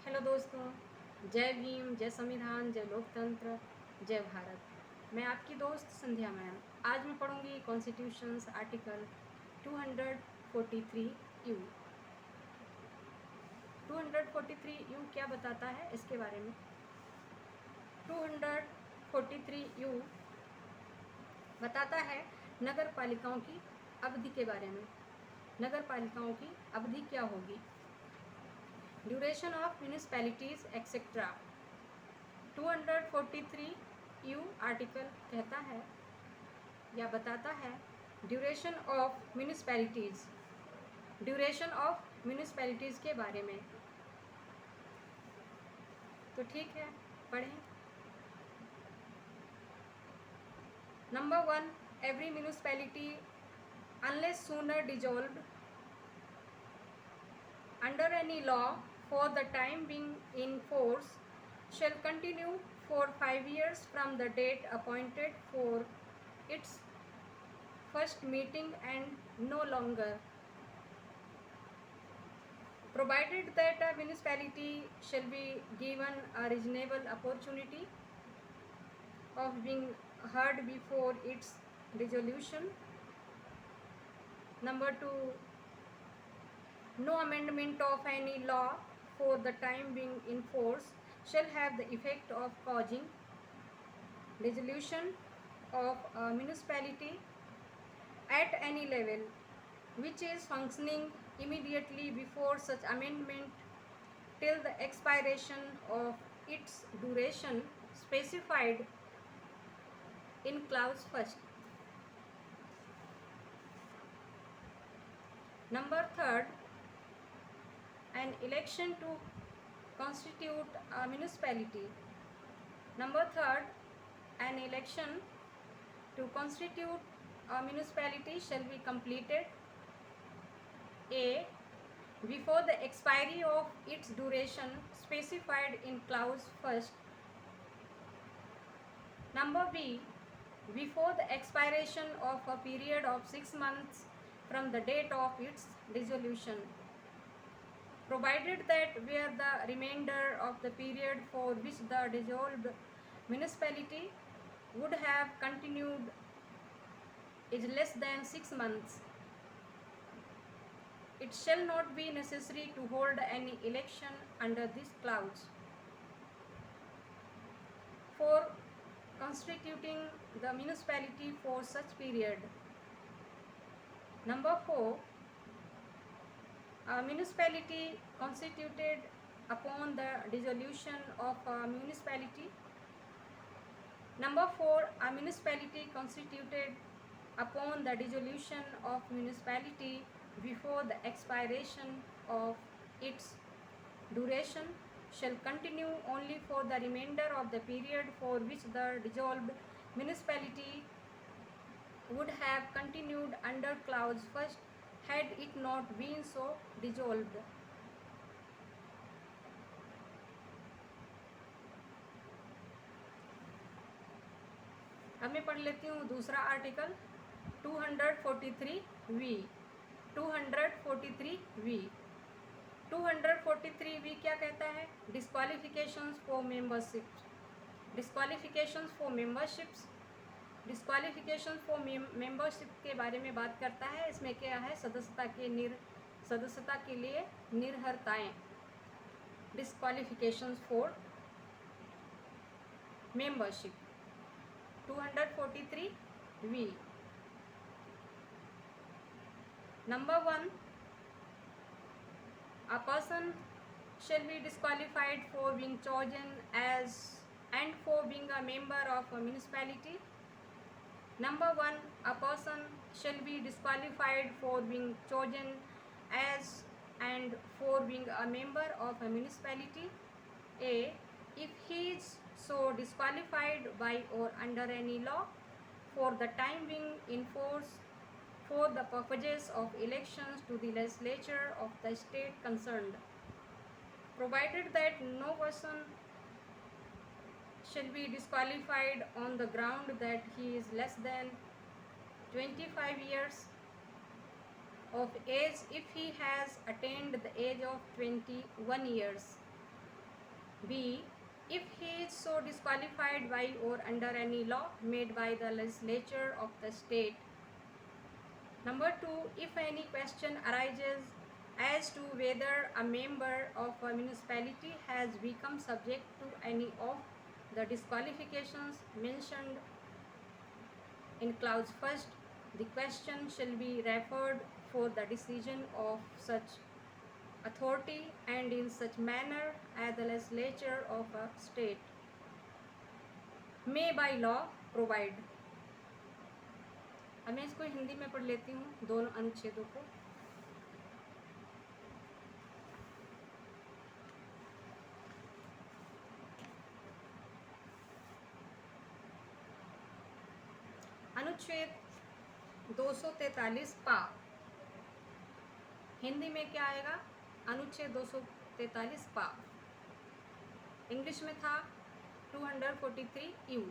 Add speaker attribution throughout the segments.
Speaker 1: Hello दोस्तों, जय भीम, जय संविधान, जय लोकतंत्र, जय भारत। मैं आपकी दोस्त संध्या मैम। आज मैं पढ़ूंगी कॉन्स्टिट्यूशंस आर्टिकल 243 यू। 243 यू क्या बताता है इसके बारे में। 243 यू बताता है नगर पालिकाओं की अवधि के बारे में। नगर पालिकाओं की अवधि क्या होगी, duration of municipalities etcetera. 243 you article कहता है या बताता है duration of municipalities, duration of municipalities के बारे में। तो ठीक है, पढ़ें। Number 1, every municipality unless sooner dissolved under any law for the time being in force shall continue for 5 years from the date appointed for its first meeting and no longer, provided that a municipality shall be given a reasonable opportunity of being heard before its dissolution. Number 2, no amendment of any law for the time being in force shall have the effect of causing dissolution of a municipality at any level which is functioning immediately before such amendment till the expiration of its duration specified in clause first. Number 3, an election to constitute a municipality. Number 3, an election to constitute a municipality shall be completed A. Before the expiry of its duration specified in clause first. Number B. Before the expiration of a period of 6 months from the date of its dissolution, provided that where the remainder of the period for which the dissolved municipality would have continued is less than 6 months, it shall not be necessary to hold any election under this clause. For constituting the municipality for such period. Number 4, a municipality constituted upon the dissolution of a municipality. Number 4, a municipality constituted upon the dissolution of municipality before the expiration of its duration shall continue only for the remainder of the period for which the dissolved municipality would have continued under clause first had it not been so dissolved. अब मैं पढ़ लेती हूँ दूसरा article 243V। 243V 243V क्या कहता है, disqualifications for membership. Disqualifications for memberships, disqualification for membership के बारे में बात करता है। इसमें क्या है, सदस्यता के लिए निर्हरताएं। Disqualifications for membership 243V। Number 1, a person shall be disqualified for being chosen as and for being a member of a municipality. Number 1, a person shall be disqualified for being chosen as and for being a member of a municipality. A. If he is so disqualified by or under any law for the time being in force for the purposes of elections to the legislature of the state concerned, provided that no person shall be disqualified on the ground that he is less than 25 years of age if he has attained the age of 21 years, B. If he is so disqualified by or under any law made by the legislature of the state. Number 2. If any question arises as to whether a member of a municipality has become subject to any of the disqualifications mentioned in clause first, the question shall be referred for the decision of such authority and in such manner as the legislature of a state may by law provide. अब मैं इसको हिंदी में पढ़ लेती हूँ दोनों अनुच्छेदों को। अनुच्छेद 243 पा, हिंदी में क्या आएगा? अनुच्छेद 243 पा, इंग्लिश में था 243 यू।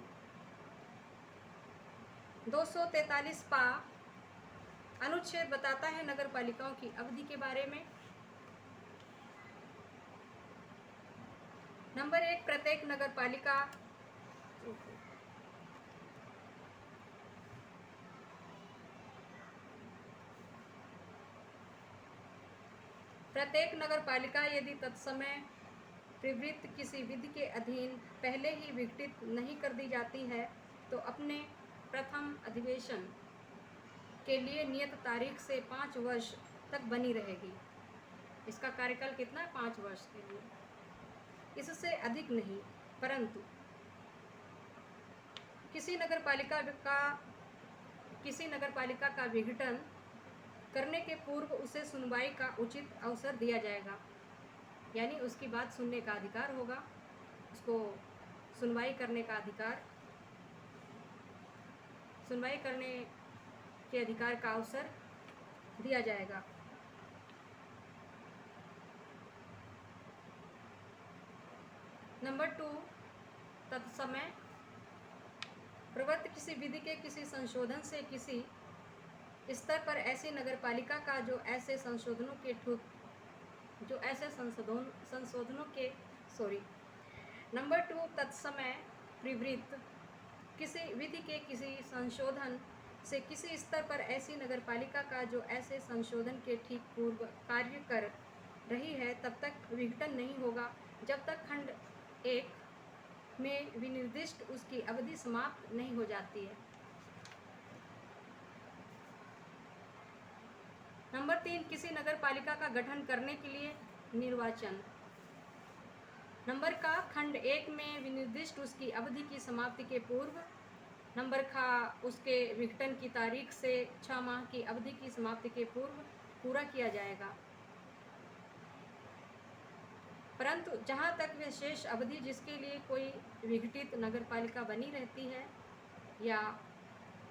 Speaker 1: 243 पा अनुच्छेद बताता है नगर पालिकाओं की अवधि के बारे में। नंबर 1, प्रत्येक नगर पालिका यदि तत्समय प्रवृत्त किसी विधि के अधीन पहले ही विघटित नहीं कर दी जाती है तो अपने प्रथम अधिवेशन के लिए नियत तारीख से 5 वर्ष तक बनी रहेगी। इसका कार्यकाल कितना है? 5 वर्ष के लिए, इससे अधिक नहीं। परंतु किसी नगर पालिका का विघटन करने के पूर्व उसे सुनवाई का उचित अवसर दिया जाएगा, यानी उसकी बात सुनने का अधिकार होगा, उसको सुनवाई करने का अधिकार, सुनवाई करने के अधिकार का अवसर दिया जाएगा। नंबर 2, तत्समय प्रवृत्त किसी विधि के किसी संशोधन से किसी स्तर पर ऐसी नगरपालिका का जो ऐसे संशोधनों के नंबर 2, तत्समय प्रवृत्त किसी विधि के किसी संशोधन से किसी स्तर पर ऐसी नगरपालिका का जो ऐसे संशोधन के ठीक पूर्व कार्य कर रही है तब तक विघटन नहीं होगा जब तक खंड 1 में विनिर्दिष्ट उसकी अवधि समाप्त नहीं हो जाती है। नंबर 3, किसी नगर पालिका का गठन करने के लिए निर्वाचन। नंबर का, खंड 1 में विनिर्दिष्ट उसकी अवधि की समाप्ति के पूर्व। नंबर का, उसके विघटन की तारीख से 6 माह की अवधि की समाप्ति के पूर्व पूरा किया जाएगा। परंतु जहाँ तक वह शेष अवधि जिसके लिए कोई विघटित नगर पालिका बनी रहती है या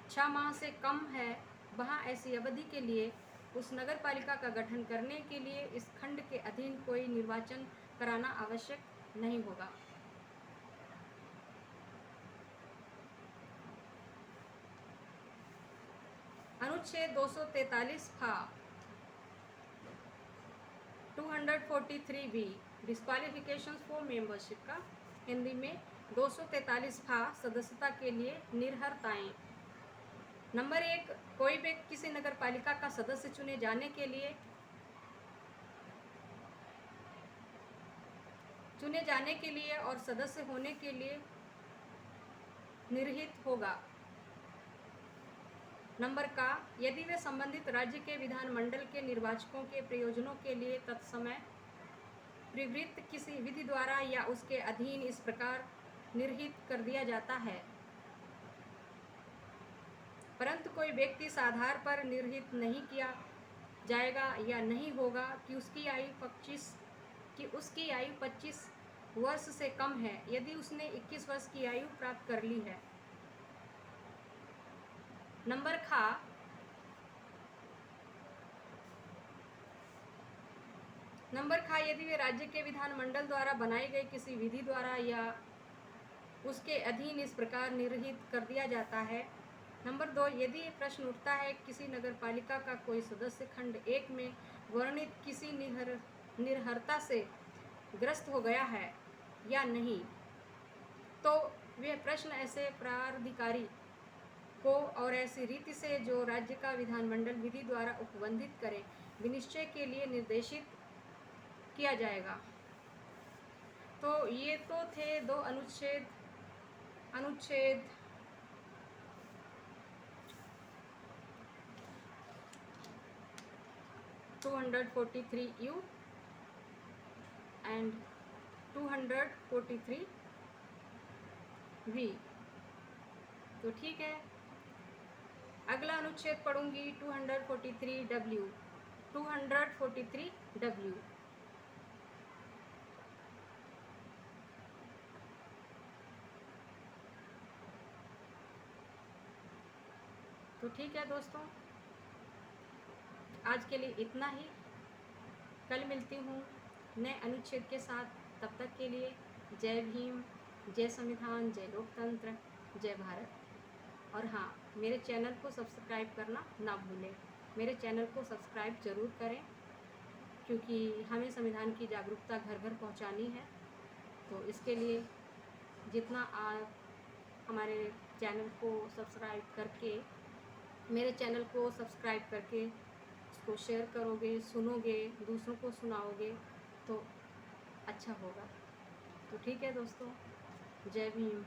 Speaker 1: 6 माह से कम है, वहाँ ऐसी अवधि के लिए उस नगर पालिका का गठन करने के लिए इस खंड के अधीन कोई निर्वाचन कराना आवश्यक नहीं होगा। अनुच्छेद 243 फा 243 बी डिस्क्वालिफिकेशंस फॉर मेंबरशिप का हिंदी में 243 फा सदस्यता के लिए निर्हरताएं। नंबर 1, कोई भी किसी नगर पालिका का सदस्य चुने जाने के लिए और सदस्य होने के लिए निर्हित होगा। नंबर का, यदि वे संबंधित राज्य के विधानमंडल के निर्वाचकों के प्रयोजनों के लिए तत्समय प्रवृत्त किसी विधि द्वारा या उसके अधीन इस प्रकार निर्हित कर दिया जाता है, परंतु कोई व्यक्ति इस आधार पर निर्हित नहीं किया जाएगा या नहीं होगा कि उसकी आयु 25 वर्ष से कम है यदि उसने 21 वर्ष की आयु प्राप्त कर ली है। नंबर खा, यदि वे राज्य के विधानमंडल द्वारा बनाई गई किसी विधि द्वारा या उसके अधीन इस प्रकार निर्हित कर दिया जाता है। नंबर 2, यदि प्रश्न उठता है किसी नगरपालिका का कोई सदस्य खंड 1 में वर्णित किसी निर्हरता से ग्रस्त हो गया है या नहीं, तो वे प्रश्न ऐसे प्राधिकारी को और ऐसी रीति से जो राज्य का विधानमंडल विधि द्वारा उपबंधित करे विनिश्चय के लिए निर्देशित किया जाएगा। तो ये तो थे दो अनुच्छेद 243U एंड 243V। तो ठीक है, अगला अनुच्छेद पढ़ूंगी 243W। 243W। तो ठीक है दोस्तों, आज के लिए इतना ही। कल मिलती हूँ नए अनुच्छेद के साथ। तब तक के लिए जय भीम, जय संविधान, जय लोकतंत्र, जय भारत। और हाँ, मेरे चैनल को सब्सक्राइब करना ना भूलें। मेरे चैनल को सब्सक्राइब ज़रूर करें, क्योंकि हमें संविधान की जागरूकता घर घर पहुंचानी है। तो इसके लिए जितना आप हमारे चैनल को सब्सक्राइब करके, मेरे चैनल को सब्सक्राइब करके इसको शेयर करोगे, सुनोगे, दूसरों को सुनाओगे तो अच्छा होगा। तो ठीक है दोस्तों, जय भीम।